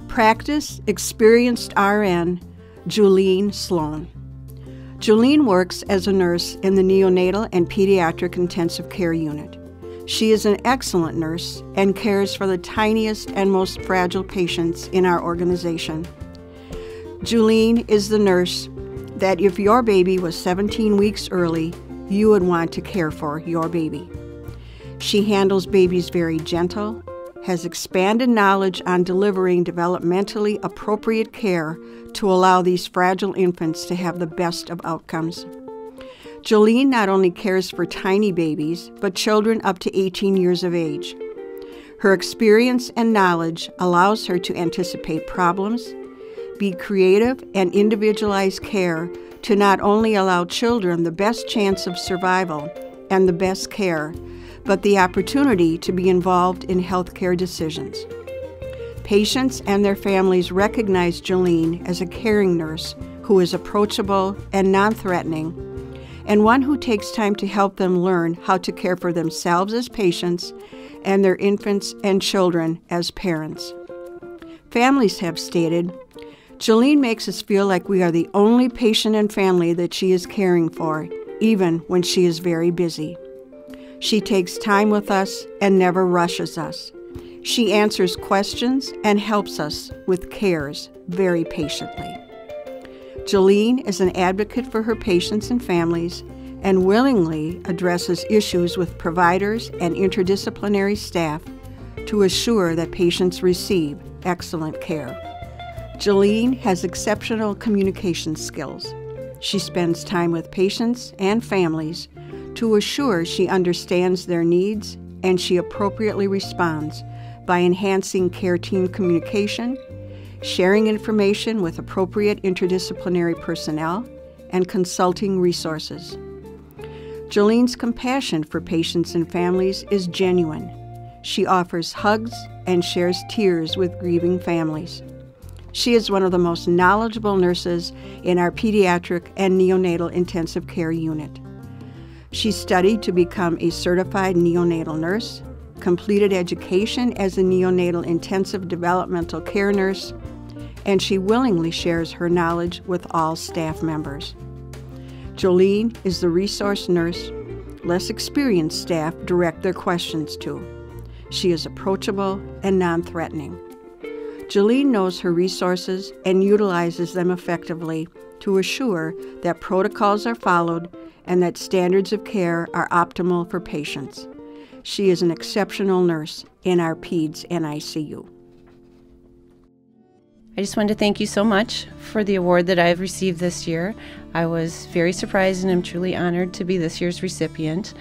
Practice experienced RN, Juliene Sloane. Juliene works as a nurse in the neonatal and pediatric intensive care unit. She is an excellent nurse and cares for the tiniest and most fragile patients in our organization. Juliene is the nurse that if your baby was 17 weeks early, you would want to care for your baby. She handles babies very gentle, has expanded knowledge on delivering developmentally appropriate care to allow these fragile infants to have the best of outcomes. Juliene not only cares for tiny babies, but children up to 18 years of age. Her experience and knowledge allows her to anticipate problems, be creative, and individualize care to not only allow children the best chance of survival and the best care, but the opportunity to be involved in healthcare decisions. Patients and their families recognize Juliene as a caring nurse who is approachable and non-threatening, and one who takes time to help them learn how to care for themselves as patients and their infants and children as parents. Families have stated, Juliene makes us feel like we are the only patient and family that she is caring for, even when she is very busy. She takes time with us and never rushes us. She answers questions and helps us with cares very patiently. Juliene is an advocate for her patients and families and willingly addresses issues with providers and interdisciplinary staff to assure that patients receive excellent care. Juliene has exceptional communication skills. She spends time with patients and families to assure she understands their needs, and she appropriately responds by enhancing care team communication, sharing information with appropriate interdisciplinary personnel, and consulting resources. Juliene's compassion for patients and families is genuine. She offers hugs and shares tears with grieving families. She is one of the most knowledgeable nurses in our pediatric and neonatal intensive care unit. She studied to become a certified neonatal nurse, completed education as a neonatal intensive developmental care nurse, and she willingly shares her knowledge with all staff members. Juliene is the resource nurse less experienced staff direct their questions to. She is approachable and non-threatening. Juliene knows her resources and utilizes them effectively to assure that protocols are followed and that standards of care are optimal for patients. She is an exceptional nurse in our PEDS NICU. I just wanted to thank you so much for the award that I've received this year. I was very surprised and am truly honored to be this year's recipient.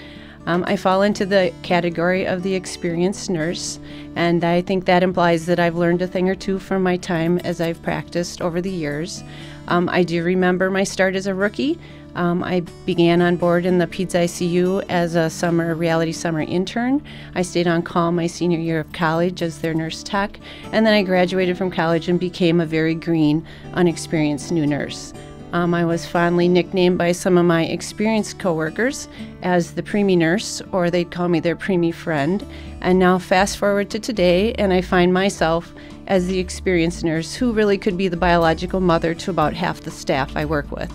I fall into the category of the experienced nurse, and I think that implies that I've learned a thing or two from my time as I've practiced over the years. I do remember my start as a rookie. I began on board in the PEDS ICU as a reality summer intern. I stayed on call my senior year of college as their nurse tech, and then I graduated from college and became a very green, unexperienced new nurse. I was fondly nicknamed by some of my experienced coworkers as the preemie nurse, or they'd call me their preemie friend. And now fast forward to today, and I find myself as the experienced nurse who really could be the biological mother to about half the staff I work with.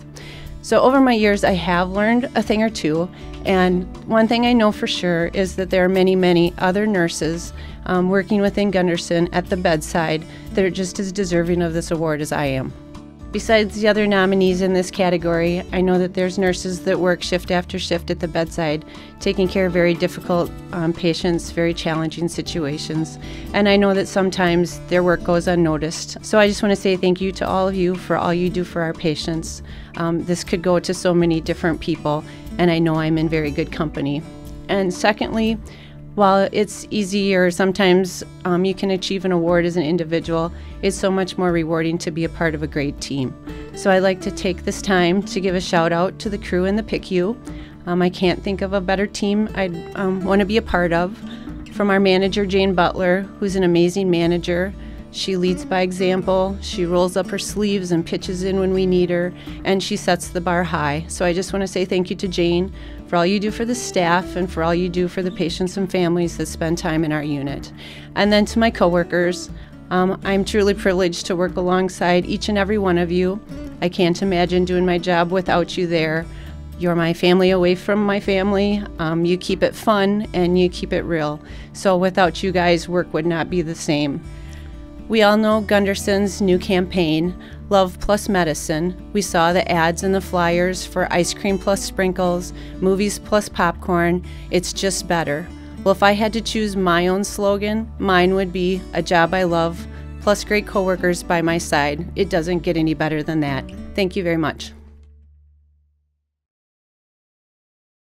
So over my years, I have learned a thing or two, and one thing I know for sure is that there are many, many other nurses working within Gunderson at the bedside that are just as deserving of this award as I am. Besides the other nominees in this category, I know that there's nurses that work shift after shift at the bedside, taking care of very difficult patients, very challenging situations. And I know that sometimes their work goes unnoticed. So I just want to say thank you to all of you for all you do for our patients. This could go to so many different people, and I know I'm in very good company. And secondly, while it's easy or sometimes you can achieve an award as an individual, it's so much more rewarding to be a part of a great team. So I'd like to take this time to give a shout out to the crew in the PICU. I can't think of a better team I'd want to be a part of. From our manager, Jane Butler, who's an amazing manager. She leads by example, she rolls up her sleeves and pitches in when we need her, and she sets the bar high. So I just want to say thank you to Jane for all you do for the staff and for all you do for the patients and families that spend time in our unit. And then to my coworkers, I'm truly privileged to work alongside each and every one of you. I can't imagine doing my job without you there. You're my family away from my family. You keep it fun and you keep it real. So without you guys, work would not be the same. We all know Gunderson's new campaign, Love Plus Medicine. We saw the ads and the flyers for ice cream plus sprinkles, movies plus popcorn. It's just better. Well, if I had to choose my own slogan, mine would be a job I love plus great coworkers by my side. It doesn't get any better than that. Thank you very much.